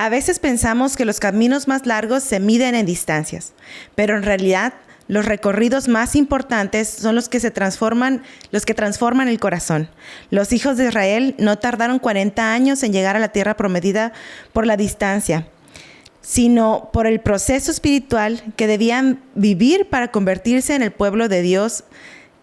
A veces pensamos que los caminos más largos se miden en distancias, pero en realidad los recorridos más importantes son los que transforman el corazón. Los hijos de Israel no tardaron 40 años en llegar a la tierra prometida por la distancia, sino por el proceso espiritual que debían vivir para convertirse en el pueblo de Dios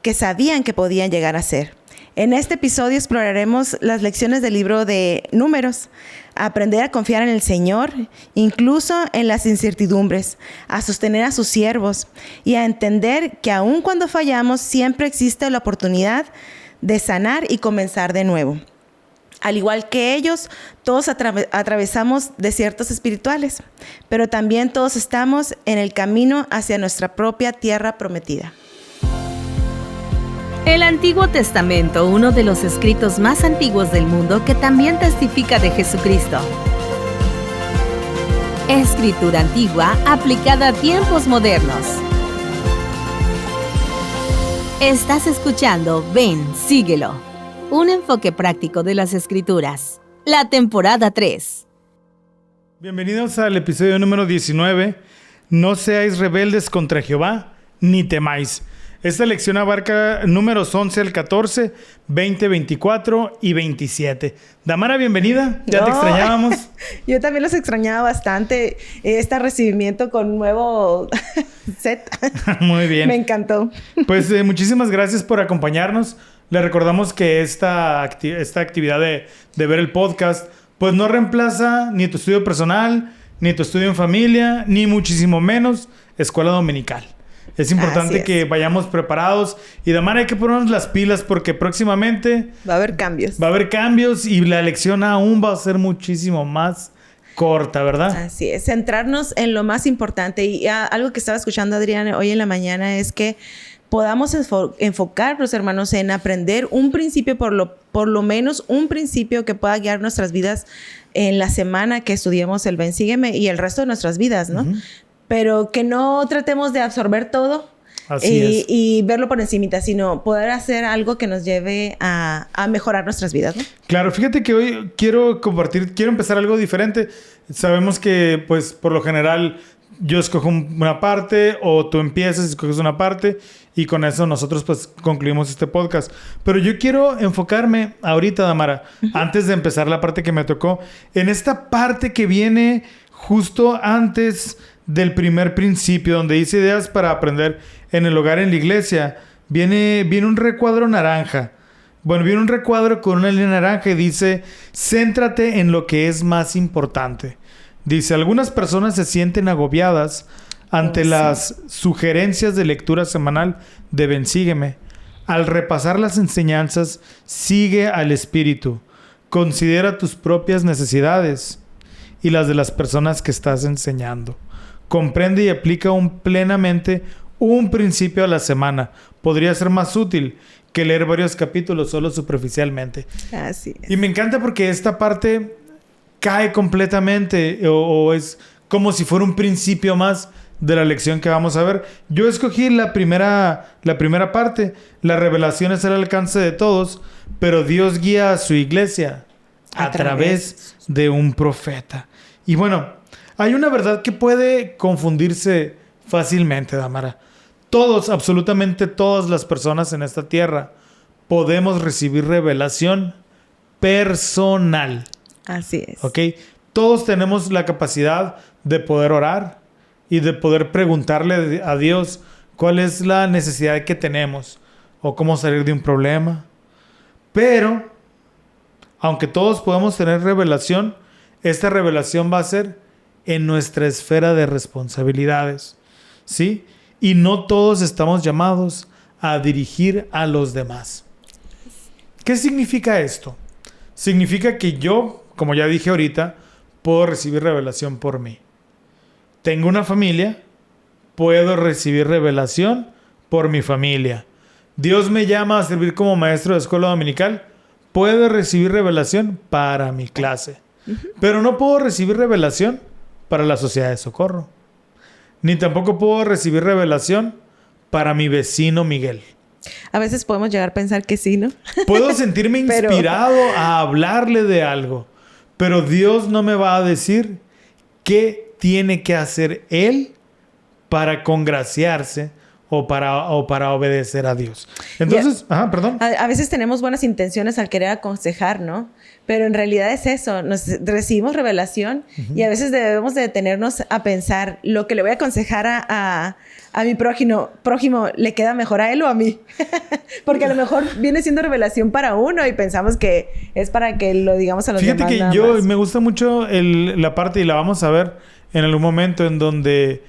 que sabían que podían llegar a ser. En este episodio exploraremos las lecciones del libro de Números, a aprender a confiar en el Señor, incluso en las incertidumbres, a sostener a sus siervos y a entender que aun cuando fallamos, siempre existe la oportunidad de sanar y comenzar de nuevo. Al igual que ellos, todos atravesamos desiertos espirituales, pero también todos estamos en el camino hacia nuestra propia tierra prometida. El Antiguo Testamento, uno de los escritos más antiguos del mundo que también testifica de Jesucristo. Escritura antigua aplicada a tiempos modernos. Estás escuchando Ven, Síguelo. Un enfoque práctico de las Escrituras. La temporada 3. Bienvenidos al episodio número 19. No seáis rebeldes contra Jehová, ni temáis. Esta lección abarca números 11 al 14, 20, 24 y 27. Damara, bienvenida. Ya te extrañábamos. Yo también los extrañaba bastante. Este recibimiento con un nuevo set. Muy bien. Me encantó. Pues muchísimas gracias por acompañarnos. Les recordamos que esta actividad de ver el podcast pues no reemplaza ni tu estudio personal, ni tu estudio en familia, ni muchísimo menos escuela dominical. Es importante que vayamos preparados. Y Damara, hay que ponernos las pilas porque próximamente va a haber cambios. Va a haber cambios y la lección aún va a ser muchísimo más corta, ¿verdad? Así es. Centrarnos en lo más importante. Y algo que estaba escuchando Adrián hoy en la mañana es que podamos enfocarnos, hermanos, en aprender un principio, por lo menos un principio que pueda guiar nuestras vidas en la semana que estudiemos el Ven, Sígueme y el resto de nuestras vidas, ¿no? Uh-huh. Pero que no tratemos de absorber todo y verlo por encimita, sino poder hacer algo que nos lleve a mejorar nuestras vidas, ¿no? Claro, fíjate que hoy quiero empezar algo diferente. Sabemos que, pues, por lo general, yo escojo una parte o tú empiezas y escoges una parte y con eso nosotros, pues, concluimos este podcast. Pero yo quiero enfocarme ahorita, Damara, antes de empezar la parte que me tocó, en esta parte que viene justo antes del primer principio, donde dice ideas para aprender en el hogar, en la iglesia. Viene un recuadro naranja. Bueno, viene un recuadro con una línea naranja y dice: céntrate en lo que es más importante. Dice: algunas personas se sienten agobiadas ante las sugerencias de lectura semanal de Ven, Sígueme. Al repasar las enseñanzas, sigue al Espíritu. Considera tus propias necesidades y las de las personas que estás enseñando. Comprende y aplica plenamente un principio a la semana. Podría ser más útil que leer varios capítulos solo superficialmente. Así es. Y me encanta porque esta parte cae completamente o es como si fuera un principio más de la lección que vamos a ver. Yo escogí la primera parte. La revelación es al alcance de todos, pero Dios guía a su iglesia a través de un profeta. Y bueno, hay una verdad que puede confundirse fácilmente, Damara. Todos, absolutamente todas las personas en esta tierra podemos recibir revelación personal. Así es. ¿Ok? Todos tenemos la capacidad de poder orar y de poder preguntarle a Dios cuál es la necesidad que tenemos o cómo salir de un problema. Pero, aunque todos podemos tener revelación, esta revelación va a ser en nuestra esfera de responsabilidades, ¿sí? Y no todos estamos llamados a dirigir a los demás. ¿Qué significa esto? Significa que yo, como ya dije ahorita, puedo recibir revelación por mí. Tengo una familia, puedo recibir revelación por mi familia. Dios me llama a servir como maestro de escuela dominical, puedo recibir revelación para mi clase. Pero no puedo recibir revelación para la sociedad de socorro. Ni tampoco puedo recibir revelación para mi vecino Miguel. A veces podemos llegar a pensar que sí, ¿no? Puedo sentirme inspirado a hablarle de algo, pero Dios no me va a decir ¿qué tiene que hacer él para congraciarse o para obedecer a Dios? Entonces, perdón. A veces tenemos buenas intenciones al querer aconsejar, ¿no? Pero en realidad es eso, recibimos revelación y a veces debemos de detenernos a pensar, lo que le voy a aconsejar a mi prójimo, ¿le queda mejor a él o a mí? Porque a lo mejor viene siendo revelación para uno y pensamos que es para que lo digamos a los demás. Fíjate que me gusta mucho la parte, y la vamos a ver en algún momento, en donde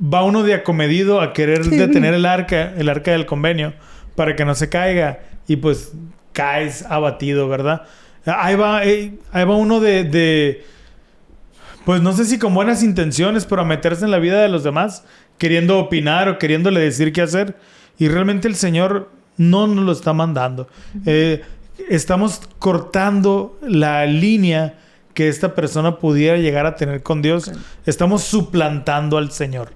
va uno de acomedido a querer detener el arca del convenio para que no se caiga, y pues caes abatido, ¿verdad? Ahí va uno pues no sé si con buenas intenciones, pero a meterse en la vida de los demás, queriendo opinar o queriéndole decir qué hacer, y realmente el Señor no nos lo está mandando. Estamos cortando la línea que esta persona pudiera llegar a tener con Dios. Okay. Estamos suplantando al Señor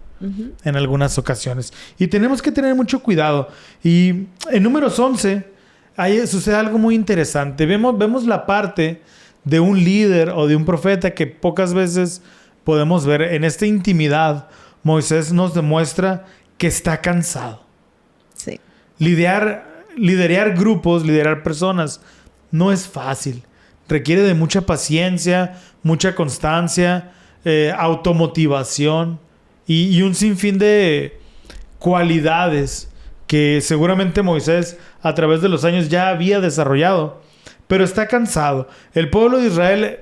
en algunas ocasiones. Y tenemos que tener mucho cuidado. Y en Números 11 ahí sucede algo muy interesante. Vemos la parte de un líder o de un profeta que pocas veces podemos ver. En esta intimidad, Moisés nos demuestra que está cansado. Sí. Liderar grupos, liderar personas, no es fácil. Requiere de mucha paciencia, mucha constancia, automotivación y un sinfín de cualidades que seguramente Moisés a través de los años ya había desarrollado, pero está cansado. El pueblo de Israel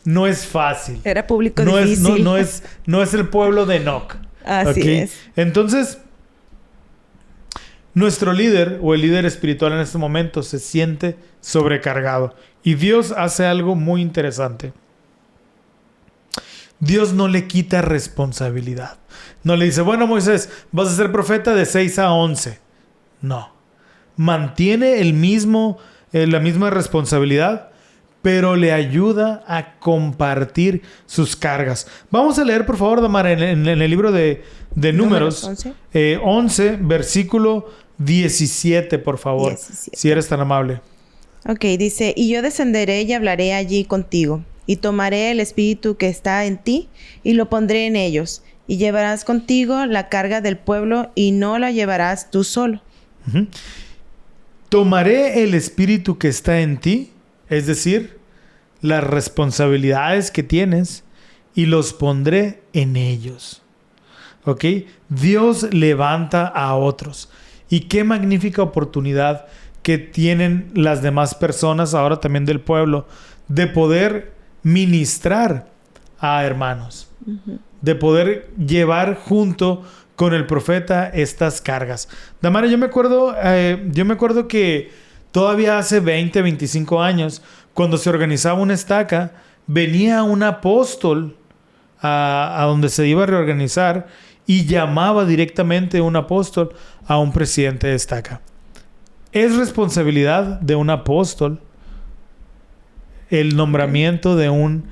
no es fácil. Era público difícil. No es el pueblo de Enoc. Así es. Entonces, nuestro líder o el líder espiritual en este momento se siente sobrecargado. Y Dios hace algo muy interesante. Dios no le quita responsabilidad. No le dice, bueno, Moisés, vas a ser profeta de 6 a 11. No. Mantiene la misma responsabilidad, pero le ayuda a compartir sus cargas. Vamos a leer, por favor, Damara, en el libro de Números 11, versículo 17, por favor. 17. Si eres tan amable. Ok, dice, y yo descenderé y hablaré allí contigo, y tomaré el espíritu que está en ti, y lo pondré en ellos, y llevarás contigo la carga del pueblo, y no la llevarás tú solo. Uh-huh. Tomaré el espíritu que está en ti, es decir, las responsabilidades que tienes, y los pondré en ellos. ¿Ok? Dios levanta a otros. Y qué magnífica oportunidad que tienen las demás personas, ahora también del pueblo, de poder ministrar a hermanos. Uh-huh. De poder llevar junto con el profeta estas cargas. Damara, yo me acuerdo que todavía hace 20, 25 años, cuando se organizaba una estaca, venía un apóstol a donde se iba a reorganizar y llamaba directamente un apóstol a un presidente de estaca. Es responsabilidad de un apóstol el nombramiento de un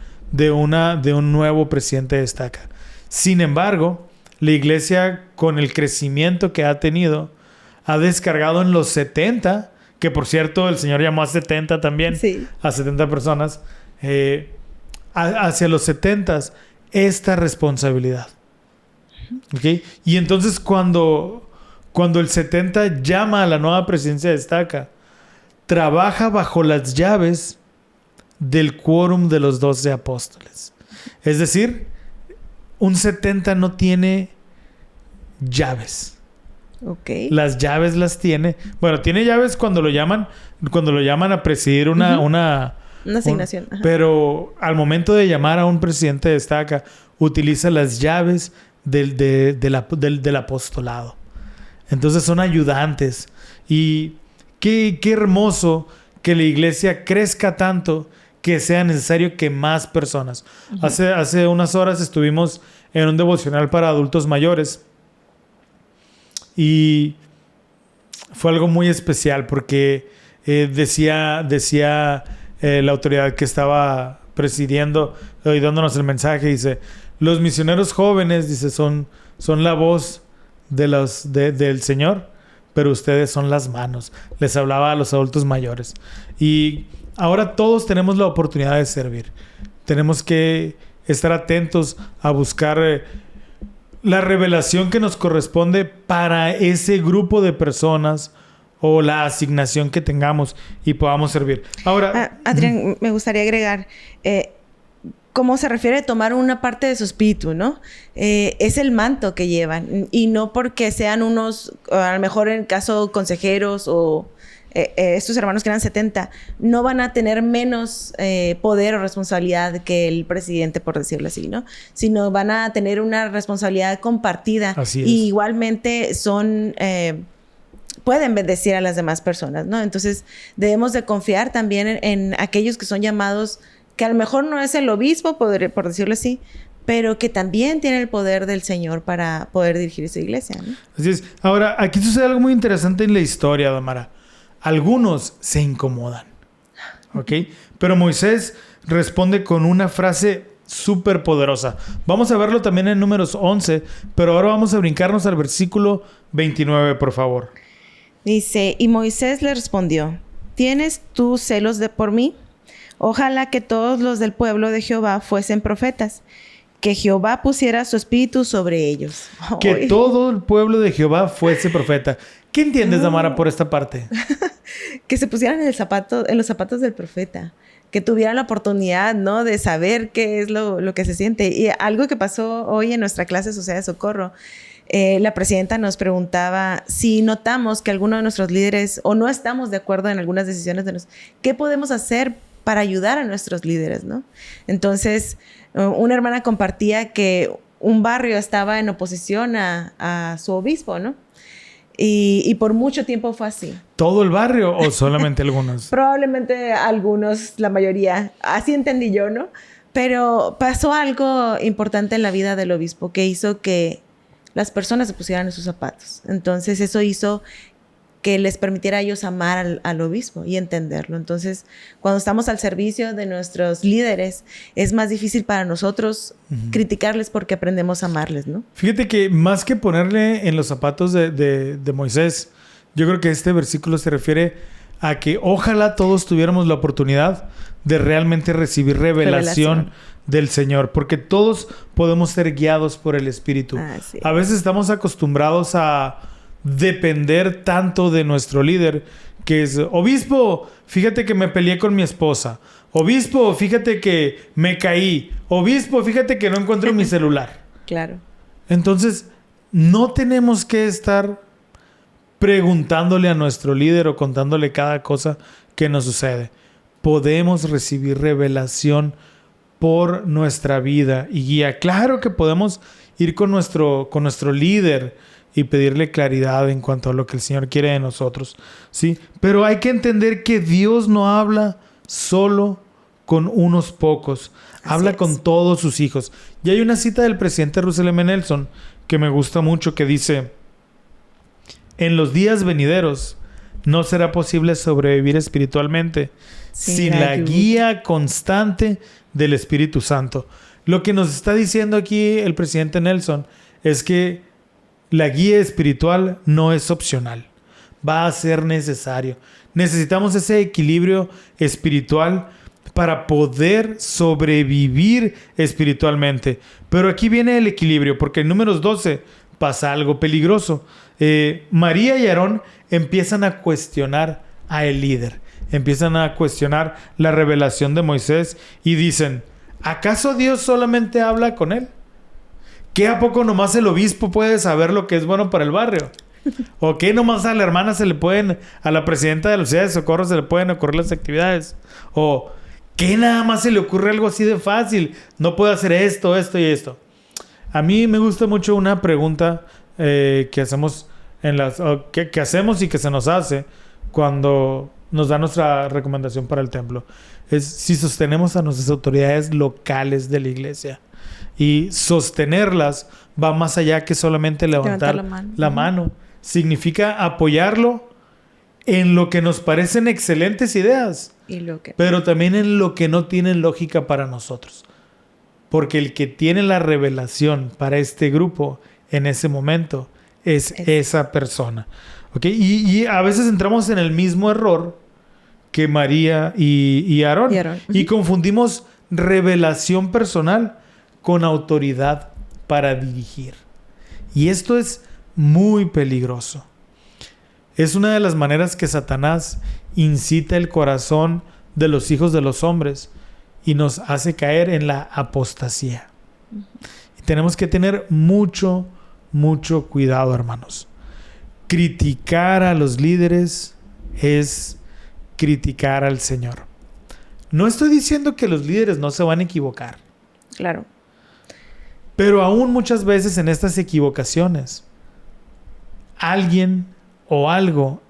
nuevo presidente de estaca. Sin embargo, la iglesia, con el crecimiento que ha tenido, ha descargado en los 70, que por cierto el Señor llamó a 70 también, sí, a 70 personas, hacia los 70 esta responsabilidad. ¿Okay? Y entonces cuando el 70 llama a la nueva presidencia de estaca, trabaja bajo las llaves del quórum de los 12 apóstoles. Es decir, un 70 no tiene llaves. Okay. Las llaves las tiene. Bueno, tiene llaves cuando lo llaman a presidir una asignación. Pero al momento de llamar a un presidente de estaca, utiliza las llaves del apostolado. Entonces son ayudantes. Y qué hermoso que la iglesia crezca tanto que sea necesario que más personas. Uh-huh. Hace unas horas estuvimos en un devocional para adultos mayores y fue algo muy especial porque decía la autoridad que estaba presidiendo y dándonos el mensaje, dice, los misioneros jóvenes, dice, son la voz del Señor, pero ustedes son las manos. Les hablaba a los adultos mayores. Y ahora todos tenemos la oportunidad de servir. Tenemos que estar atentos a buscar la revelación que nos corresponde para ese grupo de personas o la asignación que tengamos y podamos servir. Ahora, Adrián, me gustaría agregar, cómo se refiere a tomar una parte de su espíritu, ¿no? Es el manto que llevan, y no porque sean unos, a lo mejor en caso consejeros o estos hermanos que eran 70, no van a tener menos poder o responsabilidad que el presidente, por decirlo así, ¿no? Sino van a tener una responsabilidad compartida. Así es. Y igualmente pueden bendecir a las demás personas, ¿no? Entonces, debemos de confiar también en aquellos que son llamados, que a lo mejor no es el obispo, por decirlo así, pero que también tiene el poder del Señor para poder dirigir su iglesia, ¿no? Así es. Ahora, aquí sucede algo muy interesante en la historia, Damara. Algunos se incomodan, ¿ok? Pero Moisés responde con una frase súper poderosa. Vamos a verlo también en Números 11, pero ahora vamos a brincarnos al versículo 29, por favor. Dice, y Moisés le respondió, ¿tienes tú celos por mí? Ojalá que todos los del pueblo de Jehová fuesen profetas, que Jehová pusiera su espíritu sobre ellos. Que todo el pueblo de Jehová fuese profeta. ¿Qué entiendes, Damara, por esta parte? Que se pusieran en los zapatos del profeta, que tuvieran la oportunidad, ¿no?, de saber qué es lo que se siente. Y algo que pasó hoy en nuestra clase de Sociedad de Socorro, la presidenta nos preguntaba si notamos que alguno de nuestros líderes o no estamos de acuerdo en algunas decisiones ¿qué podemos hacer para ayudar a nuestros líderes, ¿no? Entonces, una hermana compartía que un barrio estaba en oposición a su obispo, ¿no? Y por mucho tiempo fue así. ¿Todo el barrio o solamente algunos? Probablemente algunos, la mayoría. Así entendí yo, ¿no? Pero pasó algo importante en la vida del obispo que hizo que las personas se pusieran en sus zapatos. Entonces, eso hizo que les permitiera a ellos amar al obispo y entenderlo. Entonces, cuando estamos al servicio de nuestros líderes, es más difícil para nosotros criticarles porque aprendemos a amarles, ¿no? Fíjate que más que ponerle en los zapatos de Moisés, yo creo que este versículo se refiere a que ojalá todos tuviéramos la oportunidad de realmente recibir revelación del Señor, porque todos podemos ser guiados por el Espíritu. Sí. A veces estamos acostumbrados a depender tanto de nuestro líder, que es, obispo, fíjate que me peleé con mi esposa. Obispo, fíjate que me caí. Obispo, fíjate que no encuentro mi celular. Claro. Entonces, no tenemos que estar preguntándole a nuestro líder o contándole cada cosa que nos sucede. Podemos recibir revelación por nuestra vida y guía. Claro que podemos ir con nuestro líder y pedirle claridad en cuanto a lo que el Señor quiere de nosotros, ¿sí? Pero hay que entender que Dios no habla solo con unos pocos. Habla con todos sus hijos. Y hay una cita del presidente Russell M. Nelson que me gusta mucho que dice: en los días venideros no será posible sobrevivir espiritualmente sin la guía constante del Espíritu Santo. Lo que nos está diciendo aquí el presidente Nelson es que la guía espiritual no es opcional. Va a ser necesario. Necesitamos ese equilibrio espiritual para poder sobrevivir espiritualmente. Pero aquí viene el equilibrio, porque en Números 12 pasa algo peligroso. María y Aarón empiezan a cuestionar al líder. Empiezan a cuestionar la revelación de Moisés y dicen: ¿acaso Dios solamente habla con él? ¿Qué a poco nomás el obispo puede saber lo que es bueno para el barrio? ¿O qué nomás a la hermana a la presidenta de la Sociedad de Socorro se le pueden ocurrir las actividades? ¿O qué nada más se le ocurre algo así de fácil? No puede hacer esto, esto y esto. A mí me gusta mucho una pregunta que hacemos que hacemos y que se nos hace cuando nos da nuestra recomendación para el templo. Es si sostenemos a nuestras autoridades locales de la iglesia. Y sostenerlas va más allá que solamente levantar la mano. Significa apoyarlo en lo que nos parecen excelentes ideas, pero también en lo que no tienen lógica para nosotros. Porque el que tiene la revelación para este grupo en ese momento es esa persona. ¿Okay? Y a veces entramos en el mismo error que María y Aarón. Y confundimos revelación personal con autoridad para dirigir. Y esto es muy peligroso. Es una de las maneras que Satanás incita el corazón de los hijos de los hombres y nos hace caer en la apostasía. Y tenemos que tener mucho cuidado, hermanos. Criticar a los líderes es criticar al Señor. No estoy diciendo que los líderes no se van a equivocar. Claro. Pero aún muchas veces en estas equivocaciones, alguien o algo,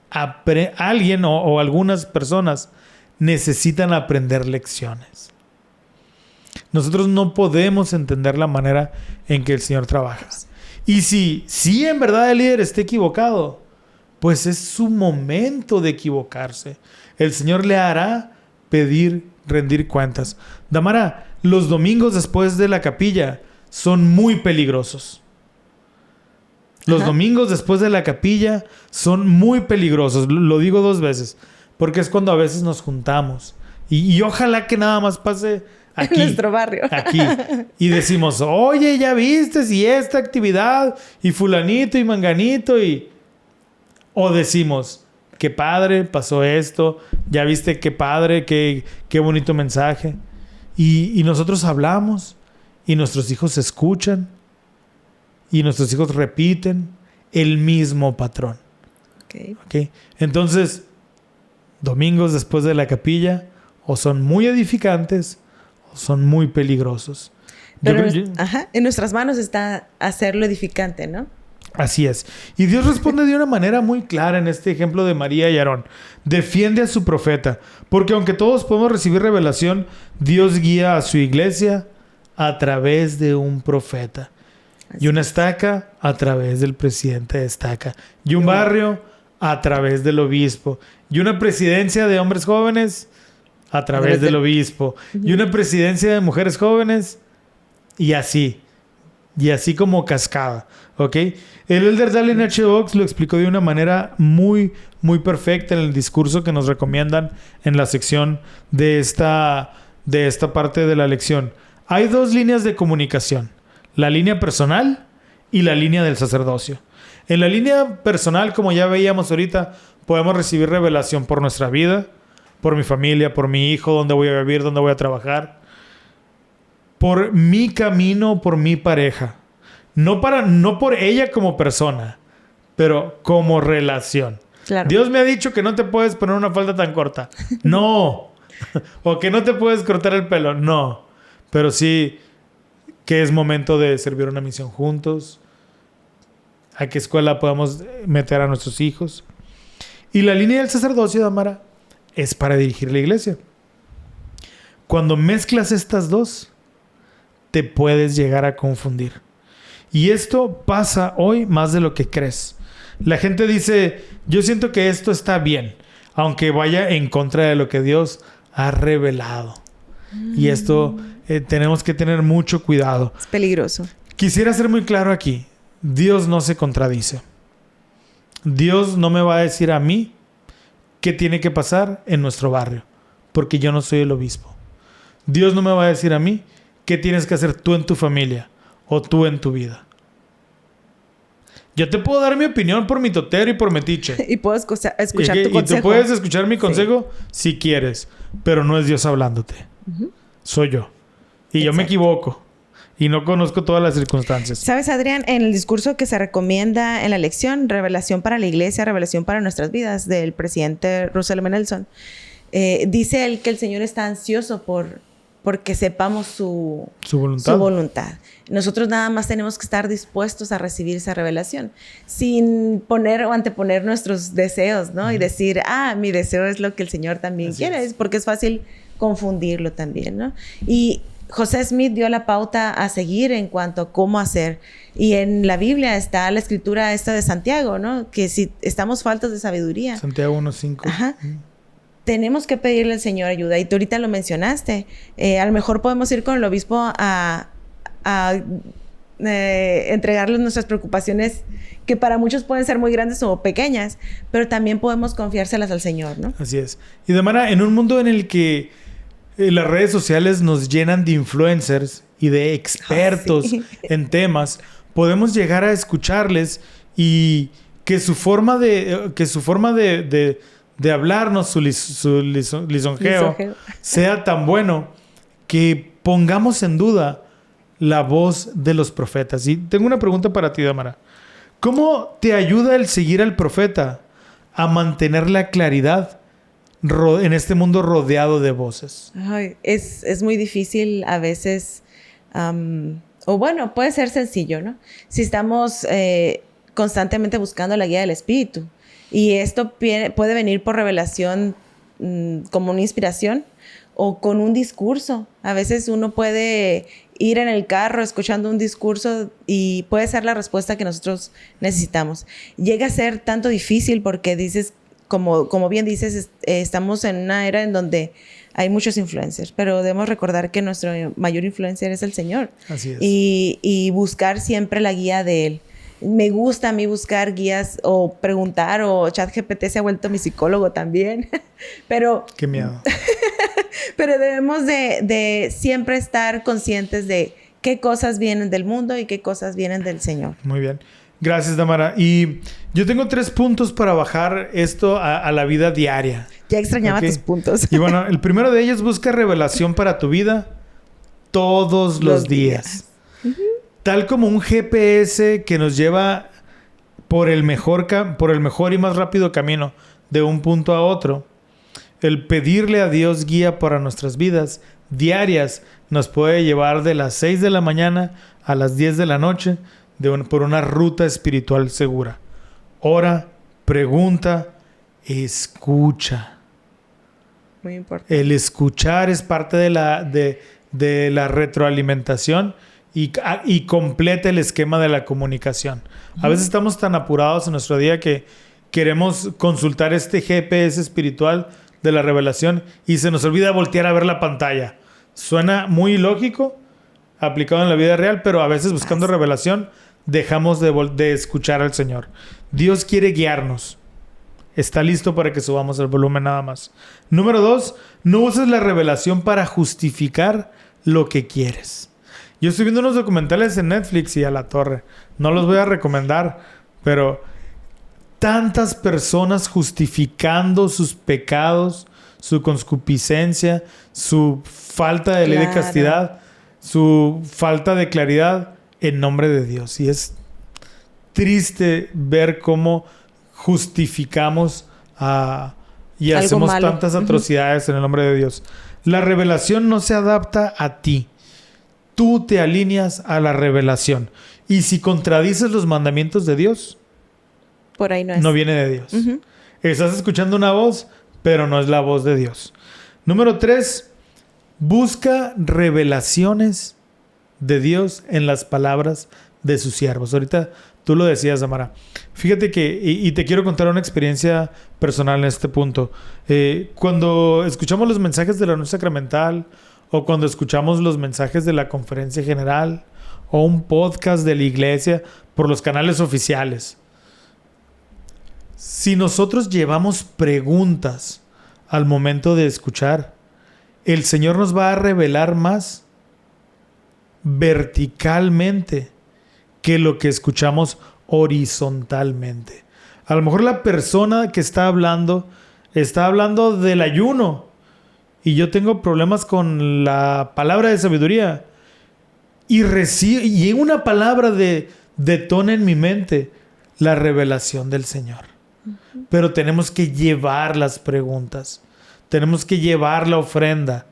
alguien o algunas personas necesitan aprender lecciones. Nosotros no podemos entender la manera en que el Señor trabaja. Y si en verdad el líder está equivocado, pues es su momento de equivocarse. El Señor le hará rendir cuentas. Damara, los domingos después de la capilla son muy peligrosos. Los domingos después de la capilla son muy peligrosos. Lo digo 2 veces. Porque es cuando a veces nos juntamos. Y ojalá que nada más pase aquí. En nuestro barrio. Aquí. Y decimos, oye, ya viste, y esta actividad, y fulanito y manganito, o decimos, qué padre, pasó esto, ya viste, qué padre, qué bonito mensaje. Y nosotros hablamos, y nuestros hijos escuchan, y nuestros hijos repiten el mismo patrón. ¿Okay? Entonces, domingos después de la capilla, o son muy edificantes, o son muy peligrosos. Pero en nuestras manos está hacerlo edificante, ¿no? Así es. Y Dios responde de una manera muy clara en este ejemplo de María y Aarón. Defiende a su profeta, porque aunque todos podemos recibir revelación, Dios guía a su iglesia a través de un profeta. Y una estaca a través del presidente de estaca. Y un barrio a través del obispo. Y una presidencia de hombres jóvenes a través del obispo. Y una presidencia de mujeres jóvenes. Y así. Y así como cascada. ¿Ok? El elder Dallin H. Oaks lo explicó de una manera muy perfecta en el discurso que nos recomiendan en la sección de esta parte de la lección. Hay 2 líneas de comunicación. La línea personal y la línea del sacerdocio. En la línea personal, como ya veíamos ahorita, podemos recibir revelación por nuestra vida, por mi familia, por mi hijo, dónde voy a vivir, dónde voy a trabajar, por mi camino, por mi pareja. No por ella como persona, pero como relación. Claro. Dios me ha dicho que no te puedes poner una falda tan corta. No. O que no te puedes cortar el pelo. No. Pero sí que es momento de servir una misión juntos. A qué escuela podemos meter a nuestros hijos. Y la línea del sacerdocio, Damara, es para dirigir la iglesia. Cuando mezclas estas 2, te puedes llegar a confundir. Y esto pasa hoy más de lo que crees. La gente dice, yo siento que esto está bien, aunque vaya en contra de lo que Dios ha revelado. Y esto tenemos que tener mucho cuidado. Es peligroso. Quisiera ser muy claro aquí. Dios no se contradice. Dios no me va a decir a mí qué tiene que pasar en nuestro barrio, porque yo no soy el obispo. Dios no me va a decir a mí qué tienes que hacer tú en tu familia o tú en tu vida. Yo te puedo dar mi opinión por mi totero y por metiche. Y puedo escuchar tu consejo. Y tú puedes escuchar mi consejo si quieres, pero no es Dios hablándote. Soy yo. Y yo me equivoco. Y no conozco todas las circunstancias. ¿Sabes, Adrián? En el discurso que se recomienda en la lección, Revelación para la Iglesia, Revelación para nuestras vidas, del presidente Russell M. Nelson, dice él que el Señor está ansioso porque sepamos su voluntad. Nosotros nada más tenemos que estar dispuestos a recibir esa revelación sin poner o anteponer nuestros deseos, ¿no? Y decir, mi deseo es lo que el Señor también quiere. Es porque es fácil confundirlo también, ¿no? Y José Smith dio la pauta a seguir en cuanto a cómo hacer. Y en la Biblia está la escritura esta de Santiago, ¿no? Que si estamos faltos de sabiduría. Santiago 1:5. Tenemos que pedirle al Señor ayuda. Y tú ahorita lo mencionaste. A lo mejor podemos ir con el obispo a entregarles nuestras preocupaciones, que para muchos pueden ser muy grandes o pequeñas, pero también podemos confiárselas al Señor, ¿no? Así es. Y de manera, en un mundo en el que las redes sociales nos llenan de influencers y de expertos en temas, podemos llegar a escucharles y que su forma de hablarnos, su lisonjeo, sea tan bueno que pongamos en duda la voz de los profetas. Y tengo una pregunta para ti, Damara. ¿Cómo te ayuda el seguir al profeta a mantener la claridad en este mundo rodeado de voces? Ay, es muy difícil a veces, o bueno, puede ser sencillo, ¿no? Si estamos constantemente buscando la guía del Espíritu, y esto puede venir por revelación, como una inspiración, o con un discurso. A veces uno puede ir en el carro escuchando un discurso y puede ser la respuesta que nosotros necesitamos. Llega a ser tanto difícil porque dices, como bien dices, estamos en una era en donde hay muchos influencers, pero debemos recordar que nuestro mayor influencer es el Señor. Así es. Y buscar siempre la guía de Él. Me gusta a mí buscar guías o preguntar, o ChatGPT se ha vuelto mi psicólogo también. Pero... ¡Qué miedo! Pero debemos de siempre estar conscientes de qué cosas vienen del mundo y qué cosas vienen del Señor. Muy bien. Gracias, Damara. Y yo tengo 3 puntos para bajar esto a la vida diaria. Ya extrañaba tus puntos. Y bueno, el primero de ellos, busca revelación para tu vida todos los días. Tal como un GPS que nos lleva por el mejor y más rápido camino de un punto a otro. El pedirle a Dios guía para nuestras vidas diarias nos puede llevar de las 6 de la mañana a las 10 de la noche por una ruta espiritual segura. Ora, pregunta, escucha. Muy importante. El escuchar es parte de la retroalimentación y completa el esquema de la comunicación. A veces estamos tan apurados en nuestro día que queremos consultar este GPS espiritual de la revelación y se nos olvida voltear a ver la pantalla. Suena muy lógico aplicado en la vida real, pero a veces buscando revelación dejamos de escuchar al Señor. Dios quiere guiarnos. Está listo para que subamos el volumen nada más. Número 2, no uses la revelación para justificar lo que quieres. Yo estoy viendo unos documentales en Netflix y a la torre. No los voy a recomendar, pero tantas personas justificando sus pecados, su concupiscencia, su falta de ley de castidad, su falta de claridad en nombre de Dios. Y es triste ver cómo justificamos y algo hacemos malo. Tantas atrocidades en el nombre de Dios. La revelación no se adapta a ti. Tú te alineas a la revelación. Y si contradices los mandamientos de Dios, por ahí no es. No viene de Dios. Estás escuchando una voz, pero no es la voz de Dios. Número 3, busca revelaciones de Dios en las palabras de sus siervos. Ahorita tú lo decías, Damara. Fíjate que, y te quiero contar una experiencia personal en este punto. Cuando escuchamos los mensajes de la Noche Sacramental, o cuando escuchamos los mensajes de la Conferencia General, o un podcast de la iglesia por los canales oficiales, si nosotros llevamos preguntas al momento de escuchar, el Señor nos va a revelar más verticalmente que lo que escuchamos horizontalmente. A lo mejor la persona que está hablando del ayuno y yo tengo problemas con la palabra de sabiduría y una palabra detona en mi mente la revelación del Señor. Pero tenemos que llevar las preguntas. Tenemos que llevar la ofrenda.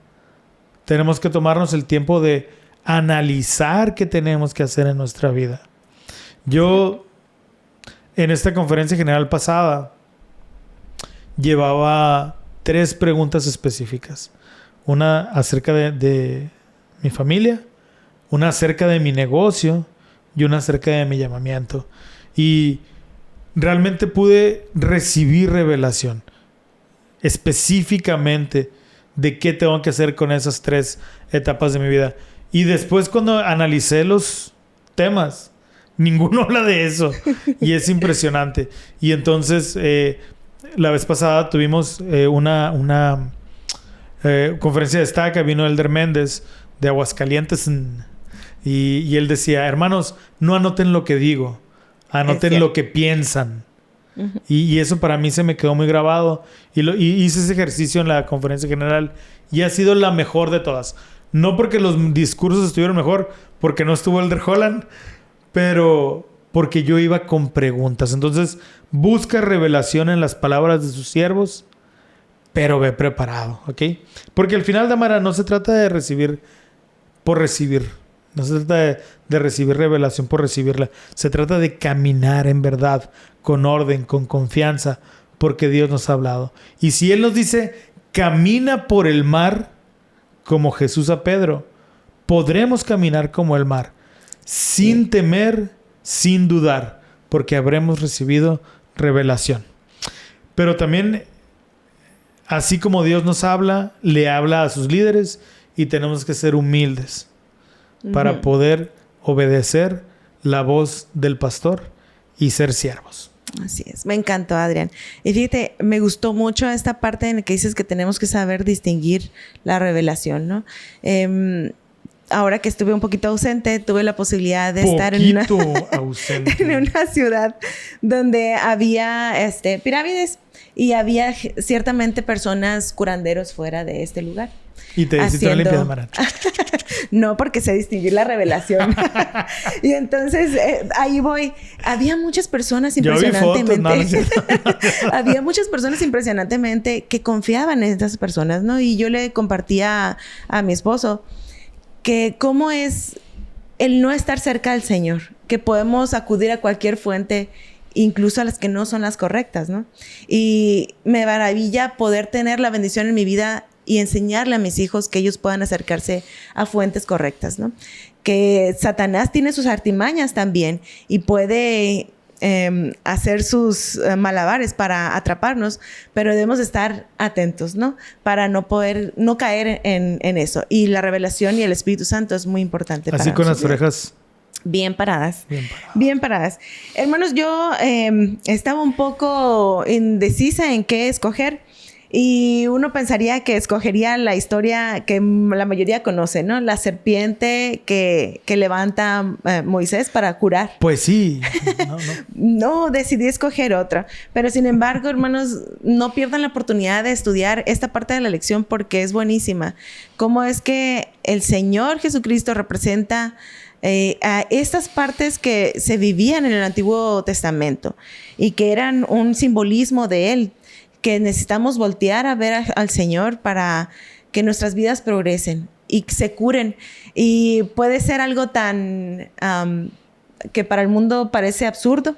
Tenemos que tomarnos el tiempo de analizar qué tenemos que hacer en nuestra vida. Yo, en esta conferencia general pasada, llevaba 3 preguntas específicas. Una acerca de mi familia, una acerca de mi negocio y una acerca de mi llamamiento. Y realmente pude recibir revelación específicamente de qué tengo que hacer con esas 3 etapas de mi vida. Y después, cuando analicé los temas, ninguno habla de eso. Y es impresionante. Y entonces, la vez pasada tuvimos una conferencia de destaca. Vino Elder Méndez de Aguascalientes, Y él decía, hermanos, no anoten lo que digo, anoten lo que piensan. Y eso para mí se me quedó muy grabado. Y hice ese ejercicio en la conferencia general y ha sido la mejor de todas. No porque los discursos estuvieron mejor, porque no estuvo Elder Holland, pero porque yo iba con preguntas. Entonces, busca revelación en las palabras de sus siervos, pero ve preparado, ¿ok? Porque al final, Damara, no se trata de recibir por recibir. No se trata de recibir revelación por recibirla. Se trata de caminar en verdad, con orden, con confianza, porque Dios nos ha hablado. Y si Él nos dice, camina por el mar, como Jesús a Pedro, podremos caminar como el mar, sin temer, sin dudar, porque habremos recibido revelación. Pero también, así como Dios nos habla, le habla a sus líderes y tenemos que ser humildes para poder obedecer la voz del pastor y ser siervos. Así es. Me encantó, Adrián. Y fíjate, me gustó mucho esta parte en la que dices que tenemos que saber distinguir la revelación, ¿no? Ahora que estuve un poquito ausente, tuve la posibilidad de estar en una ciudad donde había pirámides y había ciertamente personas curanderos fuera de este lugar. Y te hiciste una limpieza, Mara. No, porque sé distinguir la revelación. Y entonces, ahí voy. Había muchas personas impresionantemente... Había muchas personas impresionantemente que confiaban en estas personas, ¿no? Y yo le compartía a mi esposo que cómo es el no estar cerca del Señor. Que podemos acudir a cualquier fuente, incluso a las que no son las correctas, ¿no? Y me maravilla poder tener la bendición en mi vida y enseñarle a mis hijos que ellos puedan acercarse a fuentes correctas, ¿no? Que Satanás tiene sus artimañas también y puede hacer sus malabares para atraparnos, pero debemos estar atentos, ¿no? Para no caer en eso. Y la revelación y el Espíritu Santo es muy importante. Así con las orejas bien paradas. Bien paradas. Hermanos, yo estaba un poco indecisa en qué escoger. Y uno pensaría que escogería la historia que la mayoría conoce, ¿no? La serpiente que levanta Moisés para curar. Pues sí. No, decidí escoger otra. Pero sin embargo, hermanos, no pierdan la oportunidad de estudiar esta parte de la lección porque es buenísima. Cómo es que el Señor Jesucristo representa a estas partes que se vivían en el Antiguo Testamento y que eran un simbolismo de Él, que necesitamos voltear a ver al Señor para que nuestras vidas progresen y se curen. Y puede ser algo tan que para el mundo parece absurdo,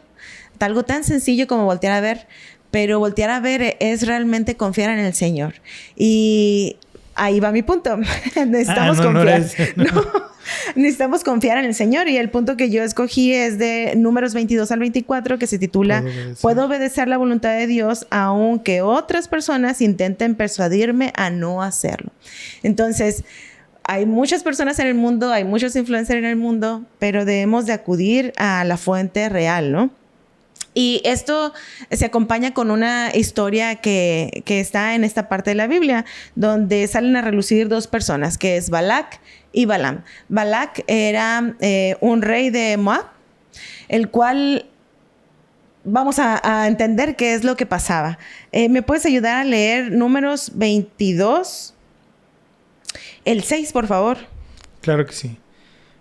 algo tan sencillo como voltear a ver, pero voltear a ver es realmente confiar en el Señor. Y ahí va mi punto. Necesitamos confiar. Necesitamos confiar en el Señor. Y el punto que yo escogí es de Números 22 al 24, que se titula Puedo obedecer la voluntad de Dios aunque otras personas intenten persuadirme a no hacerlo. Entonces, hay muchas personas en el mundo, hay muchos influencers en el mundo, pero debemos de acudir a la fuente real, ¿no? Y esto se acompaña con una historia que está en esta parte de la Biblia, donde salen a relucir dos personas, que es Balac y Balaam. Balac era un rey de Moab, el cual vamos a entender qué es lo que pasaba. ¿Me puedes ayudar a leer Números 22, el 6, por favor? Claro que sí.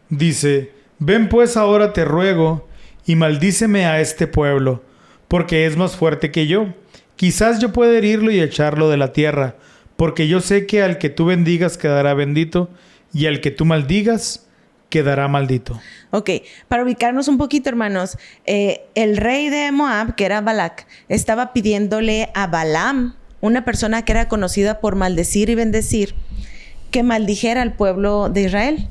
Dice, ven pues ahora te ruego y maldíceme a este pueblo, porque es más fuerte que yo. Quizás yo pueda herirlo y echarlo de la tierra, porque yo sé que al que tú bendigas quedará bendito, y al que tú maldigas quedará maldito. Ok, para ubicarnos un poquito, hermanos, el rey de Moab, que era Balac, estaba pidiéndole a Balaam, una persona que era conocida por maldecir y bendecir, que maldijera al pueblo de Israel.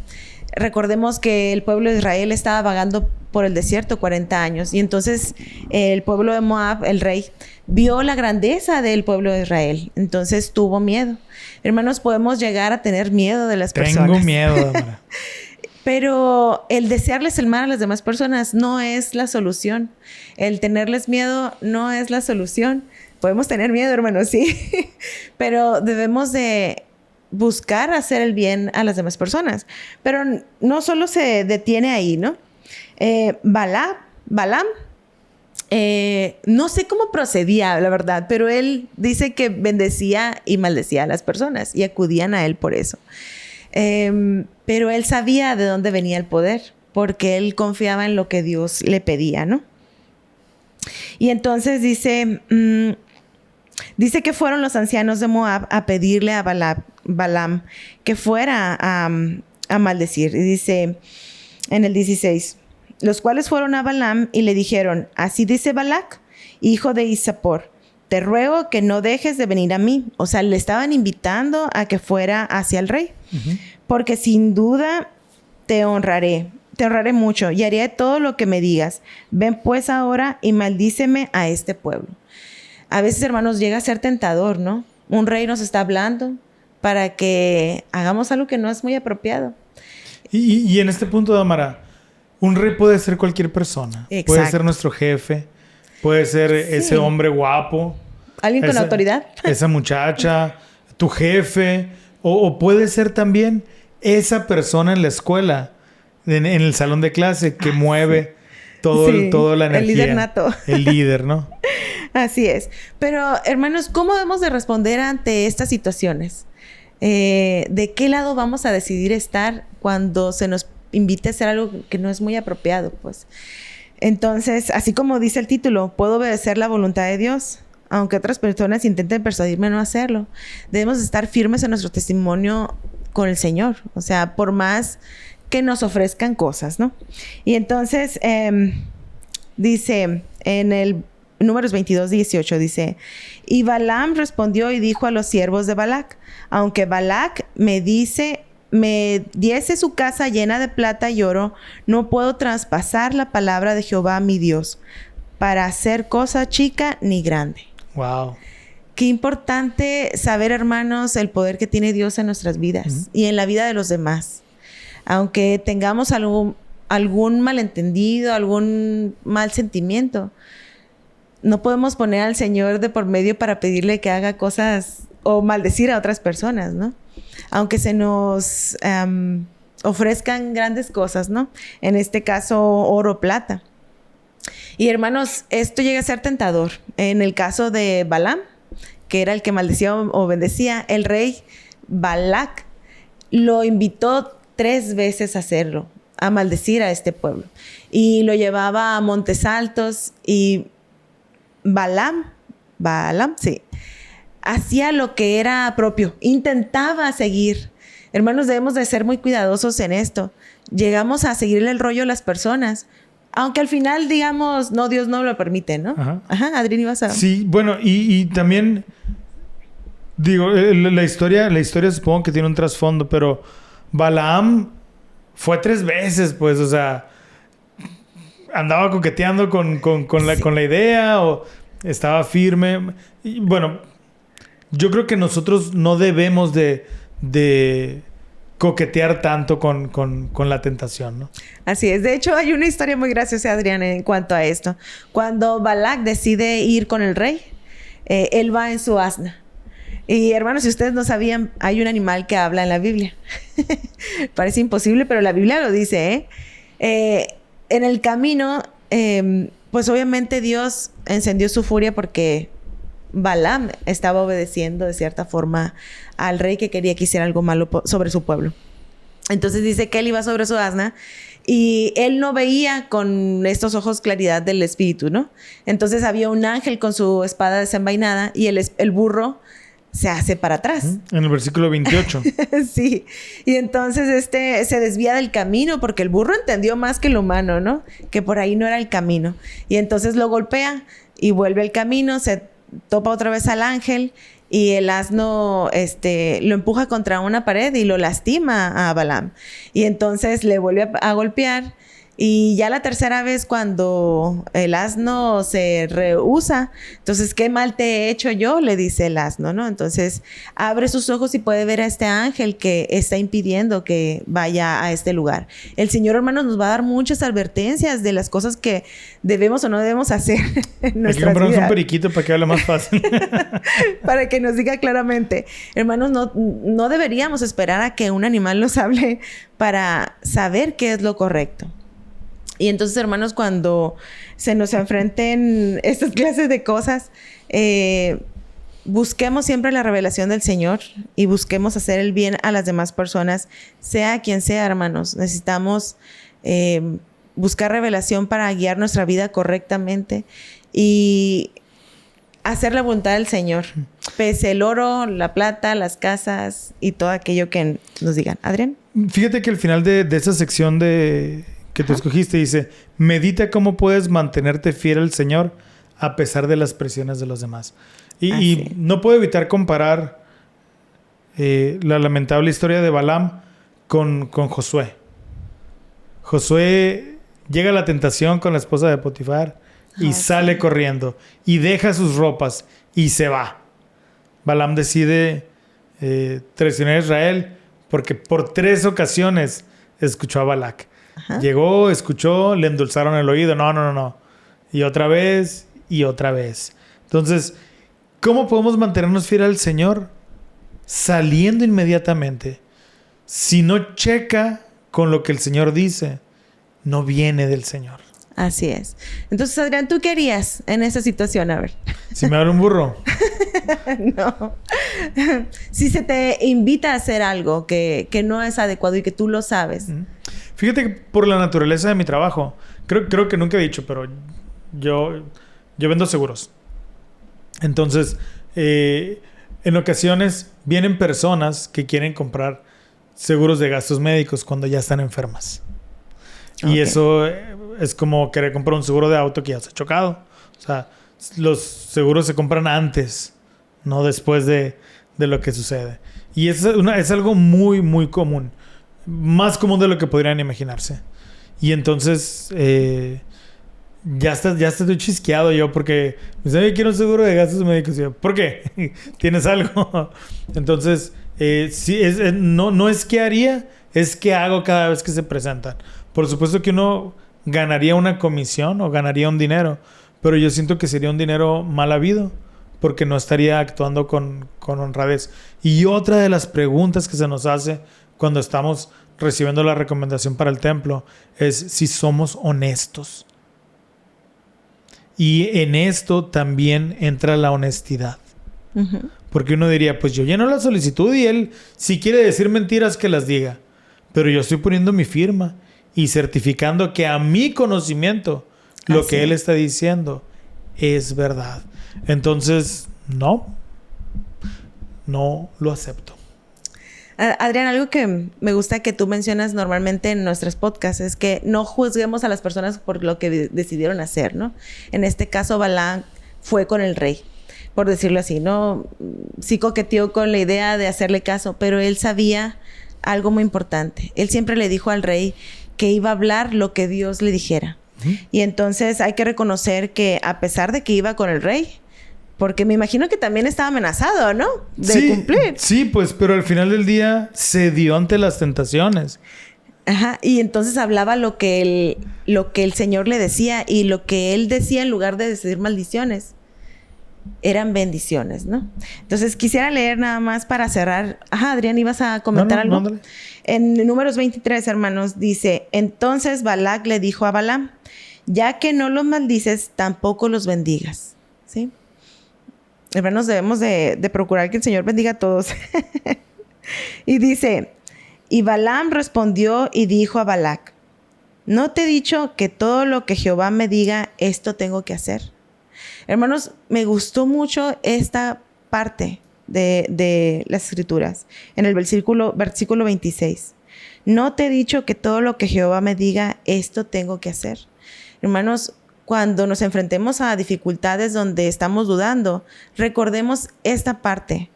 Recordemos que el pueblo de Israel estaba vagando por el desierto 40 años. Y entonces el pueblo de Moab, el rey, vio la grandeza del pueblo de Israel. Entonces tuvo miedo. Hermanos, podemos llegar a tener miedo de las personas. Tengo miedo, Damara. Pero el desearles el mal a las demás personas no es la solución. El tenerles miedo no es la solución. Podemos tener miedo, hermanos, sí. Pero debemos de buscar hacer el bien a las demás personas. Pero no solo se detiene ahí, ¿no? Balaam, no sé cómo procedía, la verdad, pero él dice que bendecía y maldecía a las personas y acudían a él por eso. Pero él sabía de dónde venía el poder, porque él confiaba en lo que Dios le pedía, ¿no? Y entonces dice que fueron los ancianos de Moab a pedirle a Balaam que fuera a maldecir. Y dice en el 16, los cuales fueron a Balaam y le dijeron, así dice Balac, hijo de Zippor, te ruego que no dejes de venir a mí. O sea, le estaban invitando a que fuera hacia el rey, porque sin duda te honraré mucho y haré todo lo que me digas. Ven pues ahora y maldíceme a este pueblo. A veces, hermanos, llega a ser tentador, ¿no? Un rey nos está hablando para que hagamos algo que no es muy apropiado. Y en este punto, Damara, un rey puede ser cualquier persona. Exacto. Puede ser nuestro jefe, puede ser ese hombre guapo. Alguien con autoridad. Esa muchacha, tu jefe. O puede ser también esa persona en la escuela, en el salón de clase, que mueve toda la energía. El líder nato. El líder, ¿no? Así es. Pero, hermanos, ¿cómo debemos de responder ante estas situaciones? ¿De qué lado vamos a decidir estar cuando se nos invite a hacer algo que no es muy apropiado? Pues, entonces, así como dice el título, puedo obedecer la voluntad de Dios, aunque otras personas intenten persuadirme a no hacerlo. Debemos estar firmes en nuestro testimonio con el Señor. O sea, por más que nos ofrezcan cosas, ¿no? Y entonces, dice en el Números 22, 18, dice, y Balaam respondió y dijo a los siervos de Balac, aunque Balac me diese su casa llena de plata y oro, no puedo traspasar la palabra de Jehová mi Dios para hacer cosa chica ni grande. Wow. Qué importante saber, hermanos, el poder que tiene Dios en nuestras vidas y en la vida de los demás. Aunque tengamos algún malentendido, algún mal sentimiento, no podemos poner al Señor de por medio para pedirle que haga cosas o maldecir a otras personas, ¿no? Aunque se nos ofrezcan grandes cosas, ¿no? En este caso, oro o plata. Y hermanos, esto llega a ser tentador. En el caso de Balaam, que era el que maldecía o bendecía, el rey Balac lo invitó 3 veces a hacerlo, a maldecir a este pueblo. Y lo llevaba a montes altos y Balaam, sí, hacía lo que era propio, intentaba seguir. Hermanos, debemos de ser muy cuidadosos en esto. Llegamos a seguirle el rollo a las personas, aunque al final digamos, no, Dios no lo permite, ¿no? Ajá, Adrián, ibas a... Sí, bueno, y también, digo, la historia supongo que tiene un trasfondo, pero Balaam fue 3 veces, pues, o sea, andaba coqueteando con la idea o estaba firme. Y bueno, yo creo que nosotros no debemos de coquetear tanto con la tentación, ¿no? Así es. De hecho, hay una historia muy graciosa, Adrián, en cuanto a esto. Cuando Balac decide ir con el rey, él va en su asna. Y hermanos, si ustedes no sabían, hay un animal que habla en la Biblia. Parece imposible, pero la Biblia lo dice, en el camino, pues obviamente Dios encendió su furia porque Balaam estaba obedeciendo de cierta forma al rey que quería que hiciera algo malo sobre su pueblo. Entonces dice que él iba sobre su asna y él no veía con estos ojos claridad del espíritu, ¿no? Entonces había un ángel con su espada desenvainada y el burro se hace para atrás. En el versículo 28. Sí. Y entonces se desvía del camino porque el burro entendió más que el humano, ¿no? Que por ahí no era el camino. Y entonces lo golpea y vuelve al camino, se topa otra vez al ángel y el asno lo empuja contra una pared y lo lastima a Balaam. Y entonces le vuelve a golpear Y ya la tercera vez cuando el asno se rehúsa, entonces, ¿qué mal te he hecho yo? Le dice el asno, ¿no? Entonces, abre sus ojos y puede ver a este ángel que está impidiendo que vaya a este lugar. El Señor, hermanos, nos va a dar muchas advertencias de las cosas que debemos o no debemos hacer en nuestras vidas. Hay que comprarnos un periquito para que hable más fácil. Para que nos diga claramente. Hermanos, no deberíamos esperar a que un animal nos hable para saber qué es lo correcto. Y entonces, hermanos, cuando se nos enfrenten estas clases de cosas, busquemos siempre la revelación del Señor y busquemos hacer el bien a las demás personas, sea quien sea, hermanos. Necesitamos buscar revelación para guiar nuestra vida correctamente y hacer la voluntad del Señor, pese el oro, la plata, las casas y todo aquello que nos digan. Adrián. Fíjate que al final de esa sección que tú escogiste dice, medita cómo puedes mantenerte fiel al Señor a pesar de las presiones de los demás. Y no puedo evitar comparar la lamentable historia de Balaam con Josué. Josué llega a la tentación con la esposa de Potifar y sale corriendo y deja sus ropas y se va. Balaam decide traicionar a Israel porque por 3 ocasiones escuchó a Balac. Ajá. Llegó, escuchó, le endulzaron el oído. No. Y otra vez, y otra vez. Entonces, ¿cómo podemos mantenernos fieles al Señor? Saliendo inmediatamente. Si no checa con lo que el Señor dice, no viene del Señor. Así es. Entonces, Adrián, ¿tú qué harías en esa situación? A ver. Si me habla un burro. No. Si se te invita a hacer algo que no es adecuado y que tú lo sabes. Fíjate que por la naturaleza de mi trabajo, creo que nunca he dicho, pero yo vendo seguros. Entonces, en ocasiones vienen personas que quieren comprar seguros de gastos médicos cuando ya están enfermas. Okay. Y eso es como querer comprar un seguro de auto que ya se ha chocado. O sea, los seguros se compran antes, no después de lo que sucede. Y es algo muy, muy común. Más común de lo que podrían imaginarse. Y entonces ya estoy chisqueado yo porque me dice, quiero un seguro de gastos médicos. Y yo, ¿por qué? ¿Tienes algo? Entonces, sí, no es que haría, es que hago cada vez que se presentan. Por supuesto que uno ganaría una comisión o ganaría un dinero, pero yo siento que sería un dinero mal habido porque no estaría actuando con honradez. Y otra de las preguntas que se nos hace cuando estamos recibiendo la recomendación para el templo es si somos honestos. Y en esto también entra la honestidad. Uh-huh. Porque uno diría, pues yo lleno la solicitud y él, si quiere decir mentiras, que las diga. Pero yo estoy poniendo mi firma y certificando que a mi conocimiento lo que él está diciendo es verdad. Entonces, no lo acepto. Adrián, algo que me gusta que tú mencionas normalmente en nuestros podcasts es que no juzguemos a las personas por lo que decidieron hacer, ¿no? En este caso, Balaam fue con el rey, por decirlo así, ¿no? Sí coqueteó con la idea de hacerle caso, pero él sabía algo muy importante. Él siempre le dijo al rey que iba a hablar lo que Dios le dijera. Uh-huh. Y entonces hay que reconocer que a pesar de que iba con el rey, porque me imagino que también estaba amenazado, ¿no? De cumplir. Sí, pues, pero al final del día cedió ante las tentaciones. Ajá, y entonces hablaba lo que el Señor le decía, y lo que él decía en lugar de decir maldiciones eran bendiciones, ¿no? Entonces quisiera leer nada más para cerrar. Ajá, Adrián, ¿ibas a comentar algo? Mándale. En Números 23, hermanos, dice: entonces Balac le dijo a Balaam, ya que no los maldices, tampoco los bendigas. ¿Sí? Hermanos, debemos de procurar que el Señor bendiga a todos. Y dice: y Balaam respondió y dijo a Balac: ¿no te he dicho que todo lo que Jehová me diga, esto tengo que hacer? Hermanos, me gustó mucho esta parte de las Escrituras. En el versículo 26. ¿no te he dicho que todo lo que Jehová me diga, esto tengo que hacer? Hermanos, cuando nos enfrentemos a dificultades donde estamos dudando, recordemos esta parte.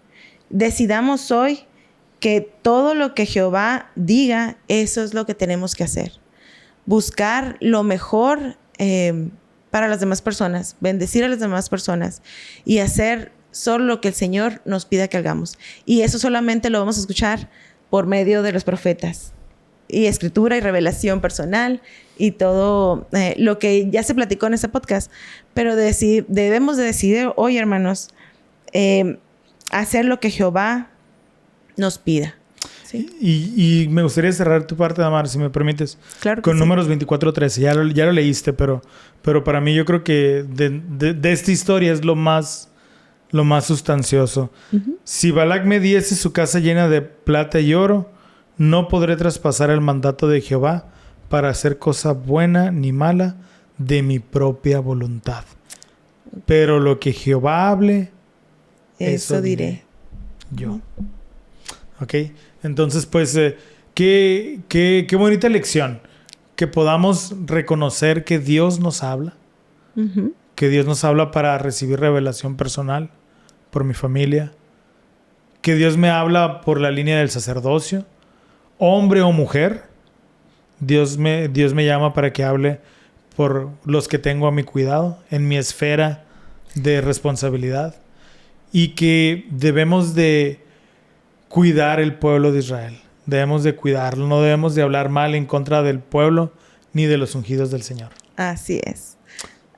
Decidamos hoy que todo lo que Jehová diga, eso es lo que tenemos que hacer. buscar lo mejor para las demás personas, bendecir a las demás personas y hacer solo lo que el Señor nos pida que hagamos. Y eso solamente lo vamos a escuchar por medio de los profetas y escritura y revelación personal y todo lo que ya se platicó en este podcast. Pero debemos de decidir hoy, hermanos, hacer lo que Jehová nos pida. ¿Sí? Y me gustaría cerrar tu parte, Damar, si me permites. Claro que con sí. Números 24:13. Ya lo leíste, pero para mí yo creo que de esta historia es lo más sustancioso. Uh-huh. Si Balac me diese su casa llena de plata y oro, no podré traspasar el mandato de Jehová para hacer cosa buena ni mala de mi propia voluntad. Pero lo que Jehová hable, eso diré yo. Uh-huh. ¿Ok? Entonces, pues, qué bonita lección. Que podamos reconocer que Dios nos habla. Uh-huh. Que Dios nos habla para recibir revelación personal por mi familia. Que Dios me habla por la línea del sacerdocio. Hombre o mujer. Dios me llama para que hable por los que tengo a mi cuidado, en mi esfera de responsabilidad. Y que debemos de cuidar el pueblo de Israel. Debemos de cuidarlo. No debemos de hablar mal en contra del pueblo ni de los ungidos del Señor. Así es.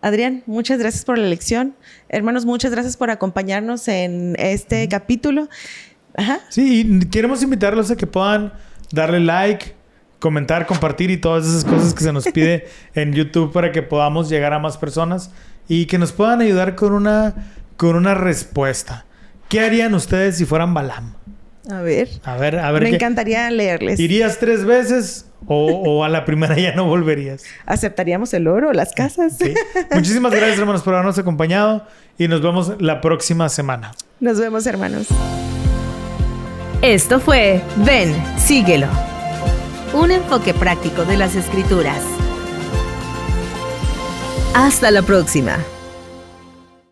Adrián, muchas gracias por la lección. Hermanos, muchas gracias por acompañarnos en este capítulo. Ajá. Sí, y queremos invitarlos a que puedan darle like, comentar, compartir y todas esas cosas que se nos pide en YouTube para que podamos llegar a más personas y que nos puedan ayudar con una respuesta. ¿Qué harían ustedes si fueran Balaam? A ver. Me encantaría leerles. ¿Irías 3 veces o a la primera ya no volverías? ¿Aceptaríamos el oro, las casas? Sí. Muchísimas gracias, hermanos, por habernos acompañado y nos vemos la próxima semana. Nos vemos, hermanos. Esto fue Ven, Síguelo. Un enfoque práctico de las Escrituras. Hasta la próxima.